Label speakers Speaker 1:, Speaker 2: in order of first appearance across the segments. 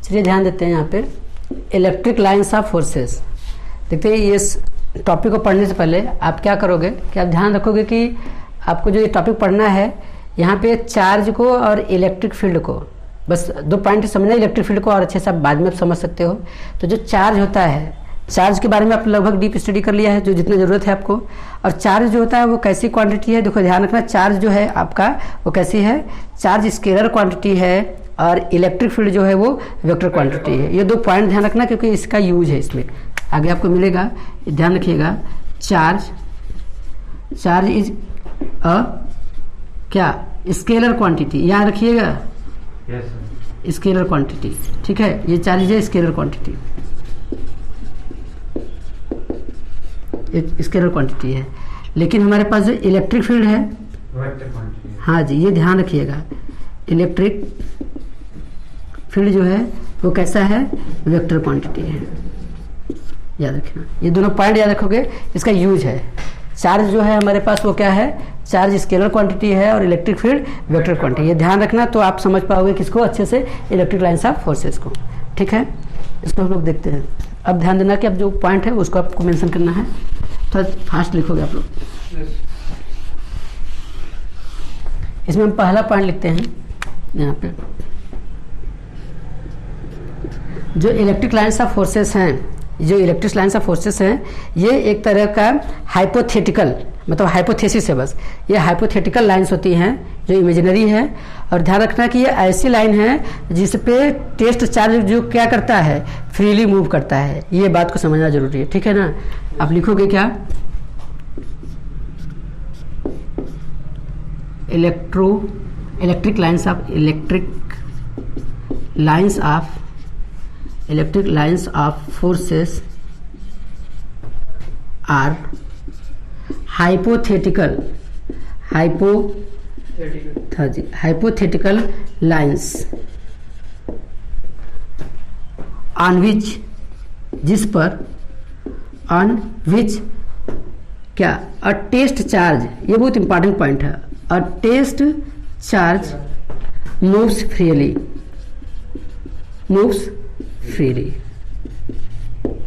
Speaker 1: चलिए ध्यान देते हैं यहाँ पे इलेक्ट्रिक लाइन्स ऑफ फोर्सेस। देखते हैं इस टॉपिक को पढ़ने से पहले आप क्या करोगे कि आप ध्यान रखोगे कि आपको जो ये टॉपिक पढ़ना है यहाँ पे चार्ज को और इलेक्ट्रिक फील्ड को, बस 2 पॉइंट समझना। इलेक्ट्रिक फील्ड को और अच्छे से आप बाद में समझ सकते हो। तो जो चार्ज होता है, चार्ज के बारे में आप लगभग डीप स्टडी कर लिया है, जो जितनी ज़रूरत है आपको। और चार्ज जो होता है वो कैसी क्वांटिटी है, देखो ध्यान रखना, चार्ज जो है आपका वो कैसी है, चार्ज स्केलर क्वांटिटी है और इलेक्ट्रिक फील्ड जो है वो वेक्टर क्वांटिटी है। ये 2 पॉइंट ध्यान रखना क्योंकि इसका यूज है इसमें, आगे आपको मिलेगा, ध्यान रखिएगा। चार्ज इज अ क्या, स्केलर क्वांटिटी, याद रखिएगा, स्केलर क्वांटिटी, ठीक है। ये चार्ज है स्केलर क्वांटिटी, एक स्केलर क्वांटिटी है। लेकिन हमारे पास जो इलेक्ट्रिक फील्ड है, हाँ जी, ये ध्यान रखिएगा, इलेक्ट्रिक फील्ड जो है वो कैसा है, वेक्टर क्वांटिटी है, याद रखना। ये दोनों पॉइंट याद रखोगे, इसका यूज है। चार्ज जो है हमारे पास वो क्या है, चार्ज स्केलर क्वांटिटी है और इलेक्ट्रिक फील्ड वेक्टर क्वांटिटी। ये ध्यान रखना तो आप समझ पाओगे किसको अच्छे से, इलेक्ट्रिक लाइन्स ऑफ फोर्सेस को, ठीक है। इसको हम लोग देखते हैं। अब ध्यान देना कि अब जो पॉइंट है उसको आपको मेंशन करना है, थोड़ा फास्ट लिखोगे आप लोग। इसमें हम पहला पॉइंट लिखते हैं यहाँ पे, जो इलेक्ट्रिक लाइन्स ऑफ फोर्सेस हैं, जो इलेक्ट्रिक लाइन्स ऑफ फोर्सेस हैं, ये एक तरह का हाइपोथेटिकल, मतलब हाइपोथेसिस है बस। ये हाइपोथेटिकल लाइन्स होती हैं जो इमेजिनरी है। और ध्यान रखना कि ये ऐसी लाइन है जिस पे टेस्ट चार्ज जो क्या करता है, फ्रीली मूव करता है। ये बात को समझना जरूरी है, ठीक है ना। आप लिखोगे क्या, electric lines of forces are hypothetical lines on which, क्या, अ टेस्ट चार्ज, ये बहुत इंपॉर्टेंट पॉइंट है, a test charge moves freely.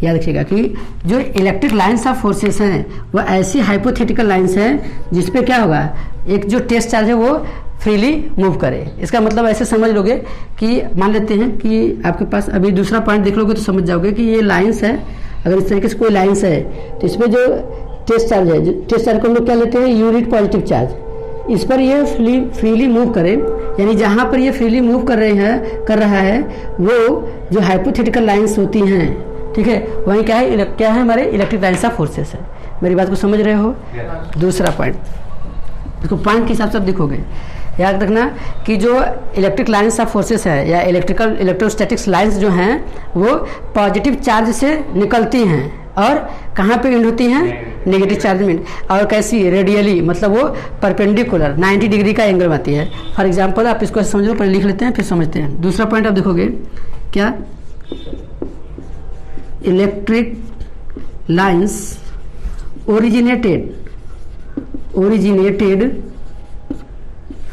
Speaker 1: याद रखिएगा कि जो इलेक्ट्रिक लाइन्स ऑफ फोर्सेस हैं वो ऐसी हाइपोथेटिकल लाइन्स हैं जिसपे क्या होगा, एक जो टेस्ट चार्ज है वो फ्रीली मूव करे। इसका मतलब ऐसे समझ लोगे कि मान लेते हैं कि आपके पास अभी दूसरा पॉइंट देख लोगे तो समझ जाओगे कि ये लाइन्स है। अगर इस तरीके से कोई लाइन्स है तो इसमें जो टेस्ट चार्ज है, टेस्ट चार्ज को हम लोग क्या लेते हैं, यूनिट पॉजिटिव चार्ज, इस पर ये फ्रीली मूव करे, यानी जहाँ पर ये फ्रीली मूव कर रहा है वो जो हाइपोथेटिकल लाइन्स होती हैं, ठीक है, वहीं क्या है हमारे इलेक्ट्रिक लाइन्स ऑफ फोर्सेस है। मेरी बात को समझ रहे हो। दूसरा पॉइंट, इसको पॉइंट के हिसाब से आप देखोगे, याद रखना कि जो इलेक्ट्रिक लाइन्स ऑफ फोर्सेस है या इलेक्ट्रोस्टैटिक्स लाइन्स जो हैं वो पॉजिटिव चार्ज से निकलती हैं और कहाँ पे एंड होती हैं, नेगेटिव चार्ज में। और कैसी, रेडियली, मतलब वो परपेंडिकुलर 90 डिग्री का एंगल आती है। फॉर एग्जांपल आप इसको समझ लो, पहले लिख लेते हैं फिर समझते हैं। दूसरा पॉइंट आप देखोगे क्या, इलेक्ट्रिक लाइन्स ओरिजिनेटेड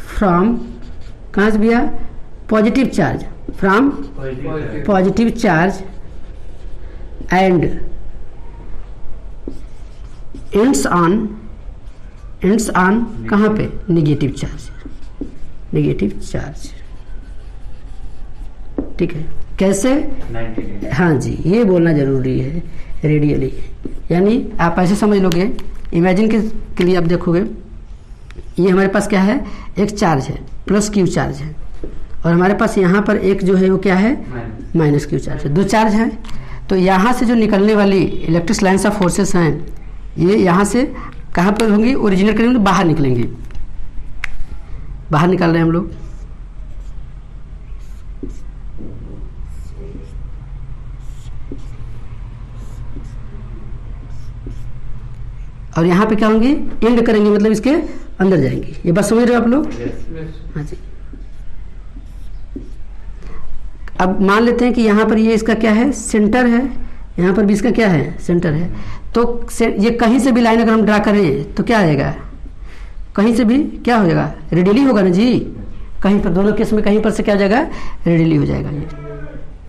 Speaker 1: फ्रॉम, कहाँ से भैया, positive charge, from positive charge and ends on कहाँ पे, नेगेटिव चार्ज, ठीक है। कैसे, हाँ जी, ये बोलना जरूरी है, रेडियली, यानी आप ऐसे समझ लोगे। इमेजिन के लिए आप देखोगे, ये हमारे पास क्या है, एक चार्ज है, प्लस क्यू चार्ज है, और हमारे पास यहाँ पर एक जो है वो क्या है, माइनस क्यू चार्ज है। 2 चार्ज है। तो यहाँ से जो निकलने वाली इलेक्ट्रिक लाइन्स ऑफ फोर्सेस हैं, ये यहाँ से कहाँ पर होंगी, ओरिजिनेट करेंगे, बाहर निकलेंगी, बाहर निकाल रहे हैं हम लोग। और यहाँ पे क्या होंगी, एंड करेंगे, मतलब इसके अंदर जाएंगी। ये बात समझ रहे हो आप लोग? हाँ जी। अब मान लेते हैं कि यहाँ पर ये इसका क्या है, सेंटर है, यहाँ पर भी इसका क्या है, सेंटर है। तो ये कहीं से भी लाइन अगर हम ड्रा करें तो क्या आएगा, कहीं से भी क्या हो जाएगा, रेडियली होगा ना जी। कहीं पर, दोनों केस में कहीं पर से क्या हो जाएगा, रेडियली हो जाएगा।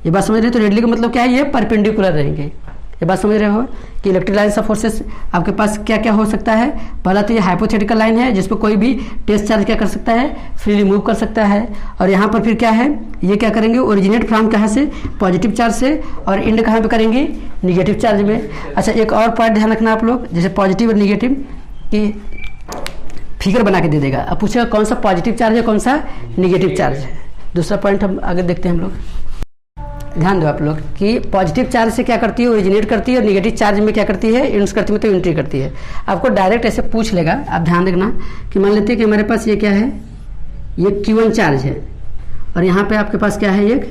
Speaker 1: ये बात समझ रहे हो? तो रेडियली का मतलब क्या है, ये परपेंडिकुलर रहेंगे। ये बात समझ रहे हो कि इलेक्ट्रिक लाइन्स ऑफ फोर्सेस आपके पास क्या क्या हो सकता है। पहला तो ये हाइपोथेटिकल लाइन है जिस पर कोई भी टेस्ट चार्ज क्या कर सकता है, फ्रीली मूव कर सकता है। और यहाँ पर फिर क्या है, ये क्या करेंगे, ओरिजिनेट फ्रॉम कहाँ से, पॉजिटिव चार्ज से, और एंड कहाँ पे करेंगे, निगेटिव चार्ज में। अच्छा, एक और पॉइंट ध्यान रखना आप लोग, जैसे पॉजिटिव और निगेटिव की फिगर बना के दे देगा, अब पूछेगा कौन सा पॉजिटिव चार्ज है, कौन सा निगेटिव चार्ज है। दूसरा पॉइंट हम आगे देखते हैं हम लोग। ध्यान दो आप लोग कि पॉजिटिव चार्ज से क्या करती है, ओरिजिनेट करती है, और निगेटिव चार्ज में क्या करती है, इंड्यूस करती है, मतलब एंट्री करती है। आपको डायरेक्ट ऐसे पूछ लेगा, आप ध्यान रखना कि मान लेते हैं कि हमारे पास ये क्या है, ये Q1 चार्ज है, और यहाँ पे आपके पास क्या है, एक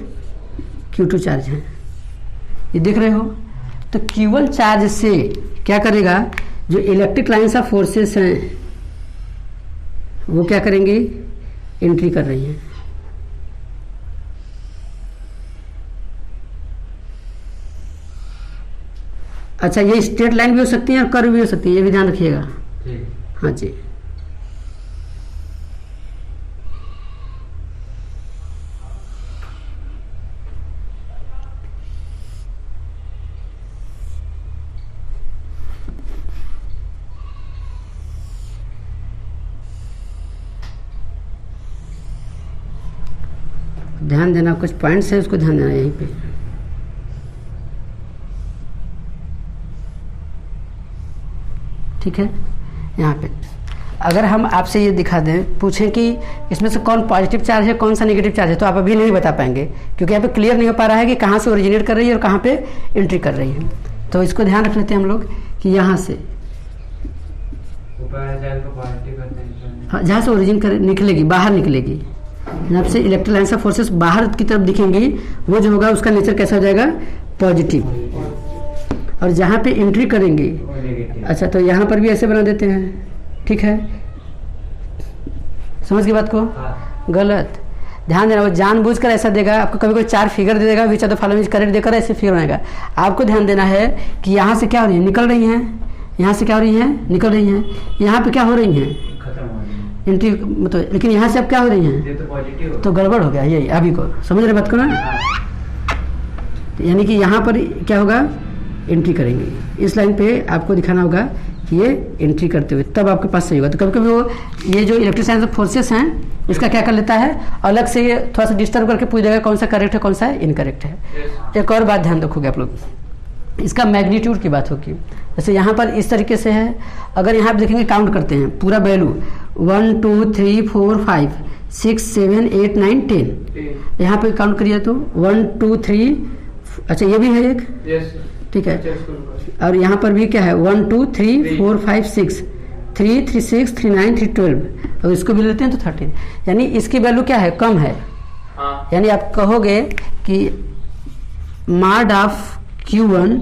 Speaker 1: Q2 चार्ज है, ये देख रहे हो। तो Q1 चार्ज से क्या करेगा, जो इलेक्ट्रिक लाइन्स ऑफ फोर्सेस हैं वो क्या करेंगे, एंट्री कर रही हैं। अच्छा, ये स्ट्रेट लाइन भी हो सकती है और कर्व भी हो सकती है, ये भी ध्यान रखिएगा। हाँ जी, ध्यान देना, कुछ पॉइंट्स है उसको ध्यान देना यहीं पे। ठीक है, यहाँ पे अगर हम आपसे ये दिखा दें, पूछें कि इसमें से कौन पॉजिटिव चार्ज है, कौन सा नेगेटिव चार्ज है, तो आप अभी नहीं बता पाएंगे, क्योंकि यहाँ पे क्लियर नहीं हो पा रहा है कि कहाँ से ओरिजिनेट कर रही है और कहाँ पे एंट्री कर रही है। तो इसको ध्यान रख लेते हैं हम लोग कि यहाँ से हाँ, जहाँ से ओरिजिन कर निकलेगी, बाहर निकलेगी, जब से इलेक्ट्रिक लाइन्स ऑफ फोर्सेस बाहर की तरफ दिखेंगी, वो जो होगा उसका नेचर कैसा हो जाएगा, पॉजिटिव। और जहाँ पे एंट्री करेंगे, अच्छा तो यहाँ पर भी ऐसे बना देते हैं। ठीक है, समझ गई बात को? गलत, ध्यान देना, वो जानबूझकर ऐसा देगा आपको, कभी कोई 4 फिगर दे देगा, which of the following is correct देकर ऐसे फिगर बनाएगा। आपको ध्यान देना है कि यहाँ से क्या हो रही है, निकल रही हैं, यहाँ से क्या हो रही हैं, निकल रही हैं, यहाँ पे क्या हो रही हैं, एंट्री, मतलब, लेकिन यहाँ से अब क्या हो रही हैं, तो गड़बड़ हो गया। यही अभी को समझ रहे बात को ना, यानी कि यहाँ पर क्या होगा, एंट्री करेंगे। इस लाइन पे आपको दिखाना होगा कि ये एंट्री करते हुए, तब आपके पास सही होगा। तो कभी कभी वो ये जो इलेक्ट्रिक लाइन्स ऑफ फोर्सेस हैं, इसका क्या कर लेता है, अलग से ये थोड़ा सा डिस्टर्ब करके पूछ देगा कौन सा करेक्ट है, कौन सा इनकरेक्ट है। एक और बात ध्यान रखोगे आप लोग, इसका मैग्नीट्यूड की बात होगी। जैसे यहाँ पर इस तरीके से है, अगर यहाँ पर देखेंगे काउंट करते हैं पूरा वैल्यू 1 2 3 4 5 6 7 8 9 10, यहाँ पे काउंट करिए तो 1 2 3, अच्छा ये भी है एक, ठीक है, और यहाँ पर भी क्या है 1 2 3 4 5 6 3 3 6 3 9 3 12, और इसको भी लेते हैं तो 13, यानी इसकी वैल्यू क्या है, कम है। यानी आप कहोगे कि मॉड ऑफ Q1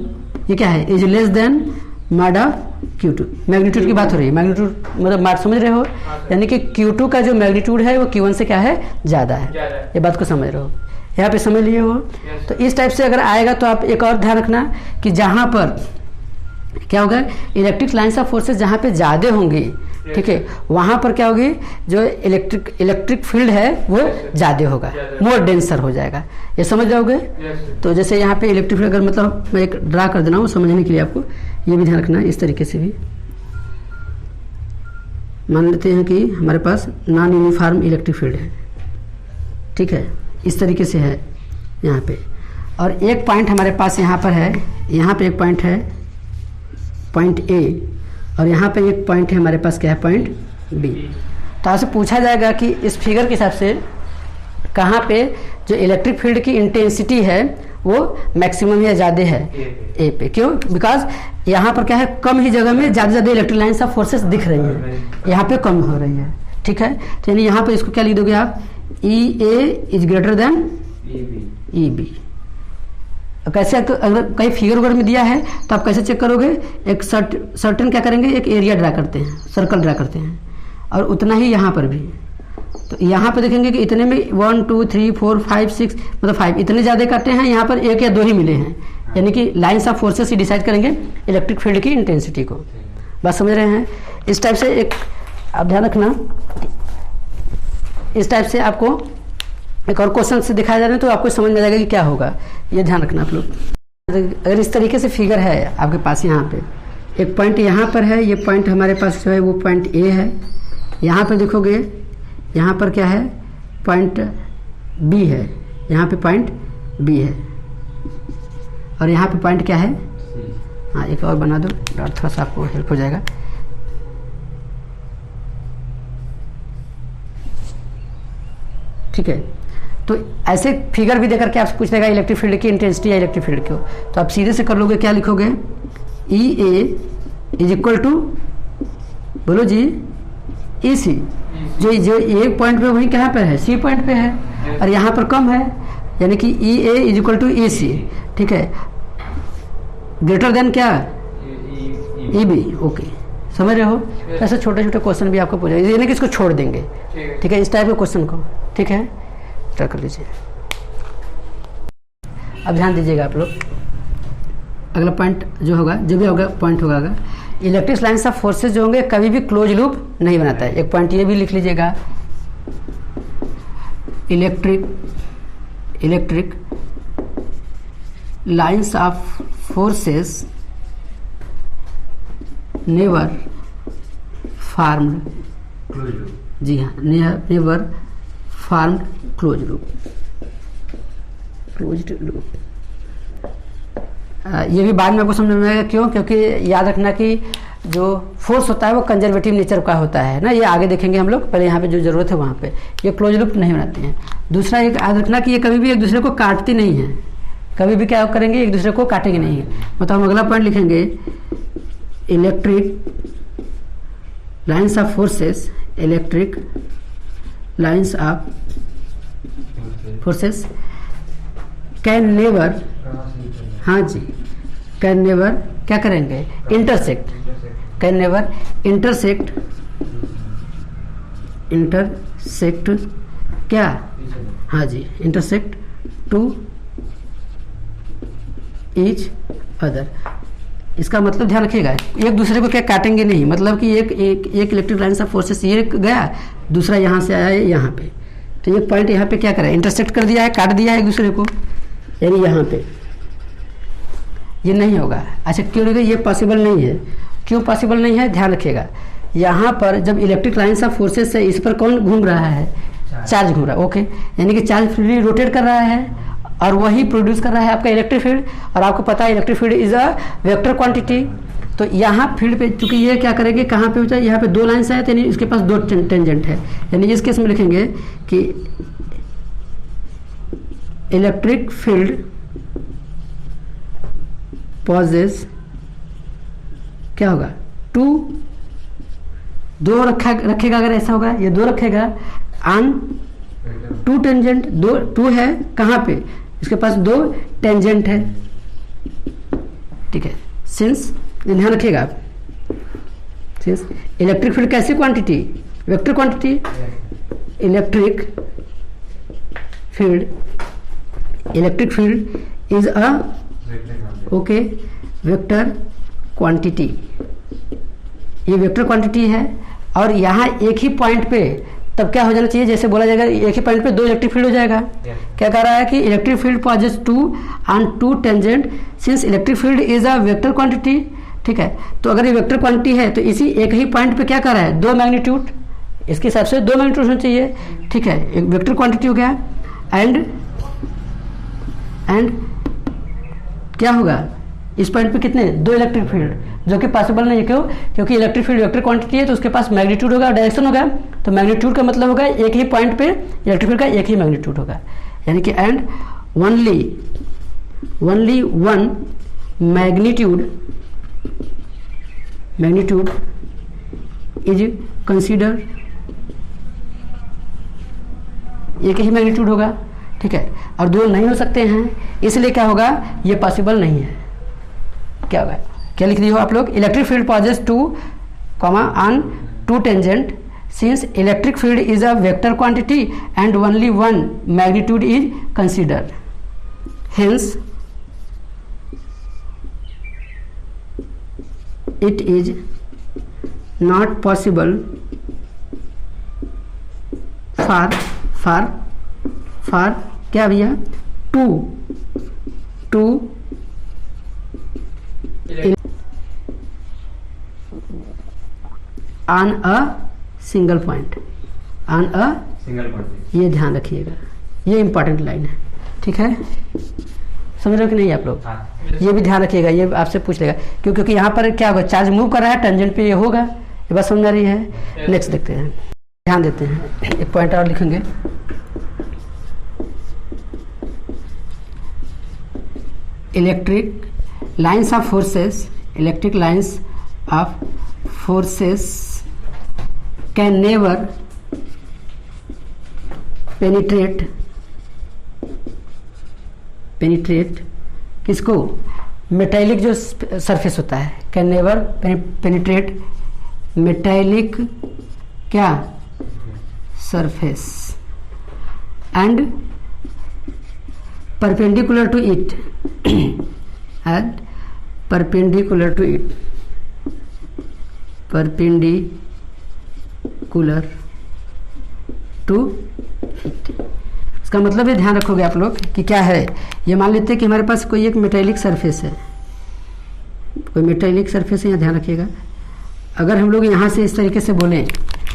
Speaker 1: ये क्या है, is less than mod of Q2। Magnitude की बात हो रही है, मैग्नीट्यूड मतलब मॉड समझ रहे हो, यानी कि Q2 का जो मैग्नीट्यूड है वो Q1 से क्या है, ज़्यादा है। ये बात को समझ रहे हो, यहाँ पे समझ लिए हो। तो इस टाइप से अगर आएगा तो आप एक और ध्यान रखना कि जहाँ पर क्या होगा, इलेक्ट्रिक लाइन्स ऑफ फोर्सेस जहाँ पे ज़्यादा होंगी, ठीक है, वहाँ पर क्या होगी, जो इलेक्ट्रिक फील्ड है वो ज़्यादा होगा, मोर डेंसर हो जाएगा। ये समझ जाओगे? तो जैसे यहाँ पे इलेक्ट्रिक फील्ड, अगर मतलब मैं एक ड्रा कर देना हूँ समझने के लिए, आपको ये भी ध्यान रखना है। इस तरीके से भी मान लेते हैं कि हमारे पास नॉन यूनिफॉर्म इलेक्ट्रिक फील्ड है, ठीक है, इस तरीके से है यहाँ पे, और एक पॉइंट हमारे पास यहाँ पर है, यहाँ पे एक पॉइंट है, पॉइंट ए, और यहाँ पे एक पॉइंट है हमारे पास, क्या है, पॉइंट बी। तो आपसे पूछा जाएगा कि इस फिगर के हिसाब से कहाँ पे जो इलेक्ट्रिक फील्ड की इंटेंसिटी है वो मैक्सिमम या ज़्यादा है, ए पे। क्यों? बिकॉज यहाँ पर क्या है, कम ही जगह में ज़्यादा इलेक्ट्रिक लाइन्स ऑफ फोर्सेस दिख रही हैं, यहाँ पे कम हो रही है। ठीक है, तो यानी यहाँ पे इसको क्या लिख दोगे आप, E A is greater than E B. कैसे, अगर कहीं फिगर वगैरह में दिया है तो आप कैसे चेक करोगे, एक सर्टेन क्या करेंगे, एक एरिया ड्रा करते हैं, सर्कल ड्रा करते हैं, और उतना ही यहाँ पर भी। तो यहाँ पे देखेंगे कि इतने में 1 2 3 4 5 6 मतलब 5 इतने ज़्यादा काटे हैं, यहाँ पर 1 या 2 ही मिले हैं, यानी कि lines of forces he decide करेंगे इलेक्ट्रिक फील्ड की इंटेंसिटी को। बात समझ रहे हैं? इस टाइप से एक आप ध्यान रखना, इस टाइप से आपको एक और क्वेश्चन से दिखाया जा रहा है तो आपको समझ में आ जाएगा कि क्या होगा ये ध्यान रखना आप लोग। अगर इस तरीके से फिगर है आपके पास, यहाँ पे एक पॉइंट यहाँ पर है, ये पॉइंट हमारे पास जो है वो पॉइंट ए है। यहाँ पर देखोगे यहाँ पर क्या है, पॉइंट बी है, यहाँ पे पॉइंट बी है, और यहाँ पे पॉइंट क्या है, हाँ एक और बना दो और थोड़ा सा आपको हेल्प हो जाएगा। ठीक है, तो ऐसे फिगर भी देकर के आपसे पूछ लेगा इलेक्ट्रिक फील्ड की इंटेंसिटी या इलेक्ट्रिक फील्ड क्यों, तो आप सीधे से कर लोगे, क्या लिखोगे, ई ए इज इक्वल टू, बोलो जी, ई सी। जो एक पॉइंट पे वही कहाँ पे है, सी पॉइंट पे है, और यहाँ पर कम है, यानी कि ई ए इज इक्वल टू ई सी। ठीक है, ग्रेटर देन क्या, ई बी। ओके, समझ रहे हो। ऐसे छोटे छोटे क्वेश्चन भी आपको पूछेगा, यानी कि इसको छोड़ देंगे। ठीक है, इस टाइप के क्वेश्चन को, ठीक है, ट्राई कर लीजिए। अब ध्यान दीजिएगा आप लोग, अगला पॉइंट जो होगा, जो भी होगा पॉइंट होगा, इलेक्ट्रिक लाइन्स ऑफ फोर्सेस जो होंगे कभी भी क्लोज लूप नहीं बनाता है। एक पॉइंट ये भी लिख लीजिएगा, electric lines of forces never formed, जी हाँ, नेवर फार्म्ड क्लोज लूप। ये भी बाद में आपको समझ में आएगा क्यों, क्योंकि याद रखना कि जो फोर्स होता है वो कंजर्वेटिव नेचर का होता है ना, ये आगे देखेंगे हम लोग। पहले यहाँ पे जो जरूरत है वहाँ पे ये क्लोज लूप नहीं बनाती हैं। दूसरा एक याद रखना कि ये कभी भी एक दूसरे को काटती नहीं है, कभी भी क्या करेंगे, एक दूसरे को काटेंगे नहीं है। मतलब हम अगला पॉइंट लिखेंगे, electric lines of forces, electric lines of forces can never, हाँ जी, कैन नेवर क्या करेंगे, इंटरसेक्ट, कैन नेवर इंटरसेक्ट क्या, हाँ जी, इंटरसेक्ट टू ईच अदर। इसका मतलब ध्यान रखिएगा, एक दूसरे को क्या काटेंगे नहीं, मतलब कि एक इलेक्ट्रिक लाइन ऑफ फोर्सेस ये गया, दूसरा यहाँ से आया है यहाँ पे, तो एक पॉइंट यहाँ पे क्या करा है, इंटरसेक्ट कर दिया है, काट दिया है एक दूसरे को, यानी यहाँ पे ये नहीं होगा। अच्छा क्यों नहीं, ये पॉसिबल नहीं है। क्यों पॉसिबल नहीं है, ध्यान रखिएगा, यहाँ पर जब इलेक्ट्रिक लाइन्स ऑफ फोर्सेस है, इस पर कौन घूम रहा है, चार्ज घूम रहा है। ओके, यानी कि चार्ज फ्रीली रोटेट कर रहा है और वही प्रोड्यूस कर रहा है आपका इलेक्ट्रिक फील्ड। और आपको पता है electric field is a vector quantity. तो यहाँ फील्ड पे चूंकि ये क्या करेंगे, कहाँ पे होता है, यहाँ पे दो लाइन्स है, यानी इसके पास दो टेंजेंट है। यानी इस केस में लिखेंगे कि इलेक्ट्रिक फील्ड पॉजेस क्या होगा, दो रखेगा, अगर ऐसा होगा, ये दो रखेगा ऑन टू टेंजेंट, टू है कहाँ पे, इसके पास दो टेंजेंट है। ठीक है, सिंस ध्यान रखिएगा आप, सिंस इलेक्ट्रिक फील्ड कैसी quantity, vector quantity, electric field is a okay vector quantity, ये वेक्टर क्वांटिटी है। और यहाँ एक ही पॉइंट पे तब क्या हो जाना चाहिए, जैसे बोला जाएगा एक ही पॉइंट पे दो इलेक्ट्रिक फील्ड हो जाएगा। क्या कह रहा है कि electric field poses two on two tangent since electric field is a vector quantity. ठीक है, तो अगर ये वेक्टर क्वांटिटी है तो इसी एक ही पॉइंट पे क्या कर रहा है, दो मैग्नीट्यूड, इसके हिसाब से दो मैग्नीट्यूड होना चाहिए। ठीक है, एक वेक्टर क्वांटिटी हो गया, एंड क्या होगा, इस पॉइंट पे कितने, दो इलेक्ट्रिक फील्ड, जो कि पॉसिबल नहीं है। क्यों, क्योंकि इलेक्ट्रिक फील्ड वेक्टर क्वांटिटी है, तो उसके पास मैग्नीट्यूड होगा और डायरेक्शन होगा। तो मैग्नीट्यूड का मतलब होगा एक ही पॉइंट पे इलेक्ट्रिक फील्ड का एक ही मैग्नीट्यूड होगा, यानी कि and only one magnitude is consider, एक ही मैग्नीट्यूड होगा। ठीक है, और दो नहीं हो सकते हैं, इसलिए क्या होगा, ये पॉसिबल नहीं है। क्या होगा, क्या लिख दिए हो आप लोग, electric field poses two comma on two tangent since electric field is a vector quantity and only one magnitude is considered, hence it is not possible for क्या भैया, two on a single point, on a single point, ये ध्यान रखिएगा, ये important line है। ठीक है, समझ रहे हो कि नहीं आप लोग? ये भी ध्यान रखिएगा, ये आपसे पूछ लेगा क्योंकि यहाँ पर क्या होगा, चार्ज मूव कर रहा है, टेंजेंट पे ये होगा। ये बात समझ आ रही है? नेक्स्ट देखते हैं, ध्यान देते हैं, एक पॉइंट और लिखेंगे। Electric lines of forces, electric lines of forces can never penetrate किसको? मेटालिक जो सरफेस होता है, कैन नेवर पेनिट्रेट मेटालिक क्या surface and perpendicular to it and perpendicular to it, perpendicular to it. इसका मतलब ये ध्यान रखोगे आप लोग कि क्या है, ये मान लेते हैं कि हमारे पास कोई एक मेटालिक सरफेस है, कोई मेटालिक सरफेस है, यहाँ ध्यान रखिएगा। अगर हम लोग यहाँ से इस तरीके से बोलें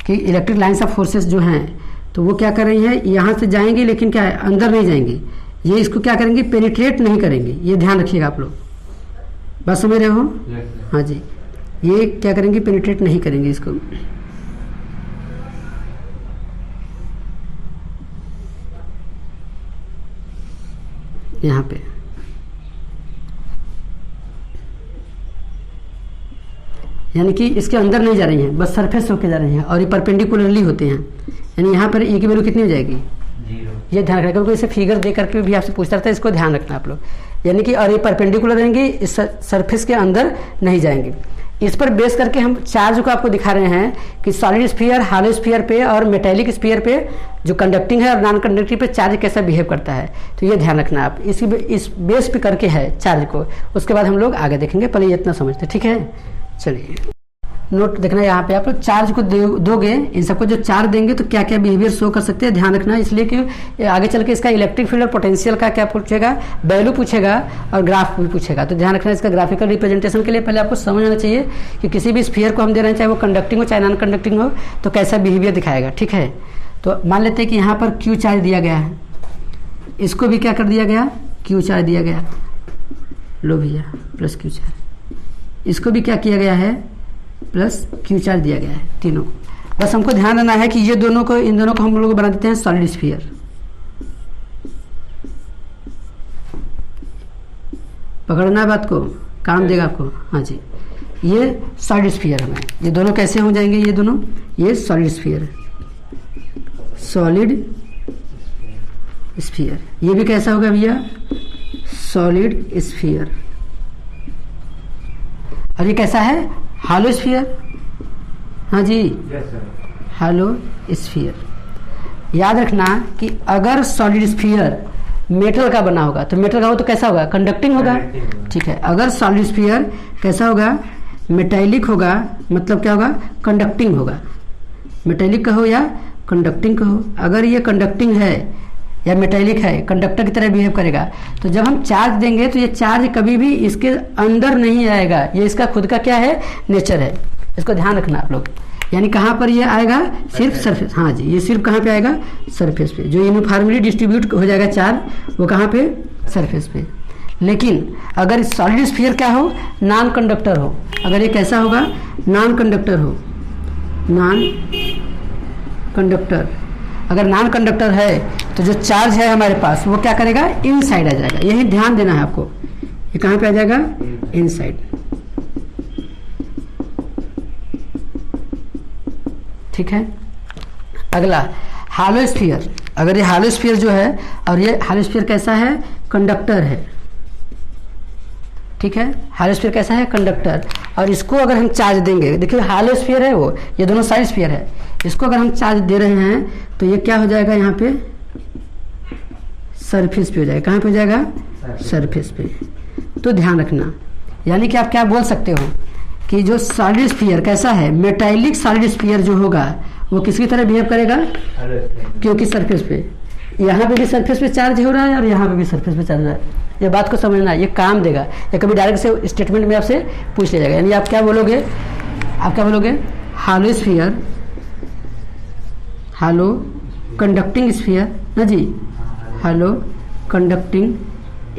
Speaker 1: कि इलेक्ट्रिक लाइन्स ऑफ फोर्सेस जो हैं, तो वो क्या कर रही हैं, यहाँ से जाएंगे लेकिन क्या है, अंदर नहीं जाएंगे, ये इसको क्या करेंगे, पेनिट्रेट नहीं करेंगे। ये ध्यान रखिएगा आप लोग, बात समझ रहे हो? हाँ जी, ये क्या करेंगे, पेनिट्रेट नहीं करेंगे इसको। यहाँ पे यानी कि इसके अंदर नहीं जा रही हैं, बस सरफेस होके जा रही हैं, और ये परपेंडिकुलरली होते हैं, यानी यहाँ पर ए की वैल्यू कितनी हो जाएगी, 0। ये ध्यान रखना, क्योंकि इसे फिगर दे करके भी आपसे पूछता रहता है, इसको ध्यान रखना आप लोग। यानी कि और ये परपेंडिकुलर रहेंगे, इस सरफेस के अंदर नहीं जाएंगे। इस पर बेस करके हम चार्ज को आपको दिखा रहे हैं कि सॉलिड स्फीयर, हॉलो स्फीयर पे और मेटेलिक स्फीयर पे जो कंडक्टिंग है और नॉन कंडक्टिंग पे चार्ज कैसा बिहेव करता है, तो ये ध्यान रखना आप। इस बेस पे करके है चार्ज को, उसके बाद हम लोग आगे देखेंगे, पहले ये इतना समझते, ठीक है? चलिए नोट देखना, यहाँ पे आप लोग चार्ज को दोगे, इन सबको जो चार्ज देंगे तो क्या क्या बिहेवियर शो कर सकते हैं, ध्यान रखना। इसलिए कि आगे चल के इसका इलेक्ट्रिक फील्ड और पोटेंशियल का क्या पूछेगा, वैल्यू पूछेगा और ग्राफ भी पूछेगा, तो ध्यान रखना। इसका ग्राफिकल रिप्रेजेंटेशन के लिए पहले आपको समझ आना चाहिए कि किसी भी स्फीयर को हम दे रहे हैं, चाहे वो कंडक्टिंग हो चाहे नॉन कंडक्टिंग हो, तो कैसा बिहेवियर दिखाएगा। ठीक है, तो मान लेते हैं कि यहाँ पर क्यू चार्ज दिया गया है, इसको भी क्या कर दिया गया, क्यू चार्ज दिया गया, लो भैया प्लस क्यू चार्ज, इसको भी क्या किया गया है, प्लस क्यू चार्ज दिया गया है, तीनों। बस हमको ध्यान रखना है कि ये दोनों को, इन दोनों को हम लोग बना देते हैं सॉलिड स्फीयर। पकड़ना बात को, काम देगा आपको। हाँ जी, ये सॉलिड स्फीयर हमें, ये दोनों कैसे हो जाएंगे, ये दोनों, ये सॉलिड स्फीयर, सॉलिड स्फीयर। ये भी कैसा होगा भैया, सॉलिड स्फीयर। और ये कैसा है, हॉलो स्फीयर। हाँ जी, हॉलो स्फीयर। याद रखना कि अगर सॉलिड स्फीयर मेटल का बना होगा, तो मेटल का हो तो कैसा होगा, कंडक्टिंग होगा। ठीक है, अगर सॉलिड स्फीयर कैसा होगा, मेटालिक होगा, मतलब क्या होगा, कंडक्टिंग होगा। मेटालिक का हो या कंडक्टिंग का हो, अगर ये कंडक्टिंग है या मेटालिक है, कंडक्टर की तरह बिहेव करेगा, तो जब हम चार्ज देंगे तो ये चार्ज कभी भी इसके अंदर नहीं आएगा, ये इसका खुद का क्या है, नेचर है। इसको ध्यान रखना आप लोग। यानी कहाँ पर ये आएगा, सिर्फ सरफेस। हाँ जी, ये सिर्फ कहाँ पे आएगा, सरफेस पे। जो यूनिफॉर्मली डिस्ट्रीब्यूट हो जाएगा चार्ज, वो कहाँ पे, सरफेस पे। लेकिन अगर सॉलिड स्फीयर क्या हो, नॉन कंडक्टर हो, अगर ये कैसा होगा, नॉन कंडक्टर हो, नॉन कंडक्टर, अगर नॉन कंडक्टर है तो जो चार्ज है हमारे पास वो क्या करेगा, इनसाइड आ जाएगा। यही ध्यान देना है आपको, ये कहाँ पे आ जाएगा, इनसाइड। ठीक है, अगला हॉलो स्फीयर। अगर ये हॉलो स्फीयर जो है, और ये हॉलो स्फीयर कैसा है, कंडक्टर है। ठीक है, हॉलो स्फीयर कैसा है, कंडक्टर। और इसको अगर हम चार्ज देंगे, देखिए हॉलो स्फीयर है वो, ये दोनों साइड स्फीयर है, इसको अगर हम चार्ज दे रहे हैं तो ये क्या हो जाएगा, यहाँ पे सरफेस पे हो जाएगा। कहाँ पे हो जाएगा, सरफेस पे। तो ध्यान रखना, यानी कि आप क्या बोल सकते हो कि जो सॉलिड स्फीयर कैसा है, मेटालिक सॉलिड स्फीयर जो होगा वो किसकी तरह बिहेव करेगा, क्योंकि सरफेस पे। यहाँ पे भी सरफेस पे चार्ज हो रहा है और यहाँ पे भी सरफेस पे चार्ज हो रहा है। ये बात को समझना, ये काम देगा। या कभी डायरेक्ट से स्टेटमेंट में आपसे पूछ लिया जाएगा, यानी आप क्या बोलोगे, hollow sphere, hollow conducting sphere ना जी, हालो कंडक्टिंग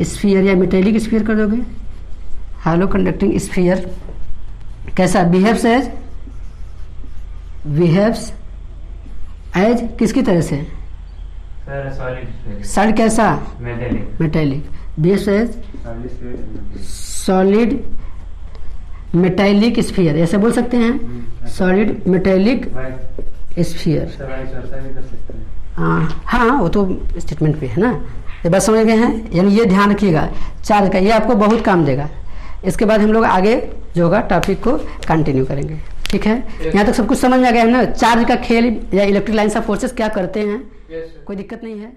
Speaker 1: स्फीयर या मेटेलिक स्फीयर कर दोगे। हालो कंडक्टिंग स्फीयर कैसा बिहेव्स एज किसकी तरह से, सॉलिड कैसा, metallic, behaves as solid metallic sphere, ऐसे बोल सकते हैं, सॉलिड मेटेलिक स्फीयर। हाँ वो तो स्टेटमेंट पे है ना, ये बात समझ गए हैं। यानी ये ध्यान रखिएगा चार्ज का, ये आपको बहुत काम देगा। इसके बाद हम लोग आगे जो होगा टॉपिक को कंटिन्यू करेंगे, ठीक है। यहाँ तक सब कुछ समझ में आ गया है ना, चार्ज का खेल या इलेक्ट्रिक लाइन्स ऑफ फोर्सेस क्या करते हैं, कोई दिक्कत नहीं है।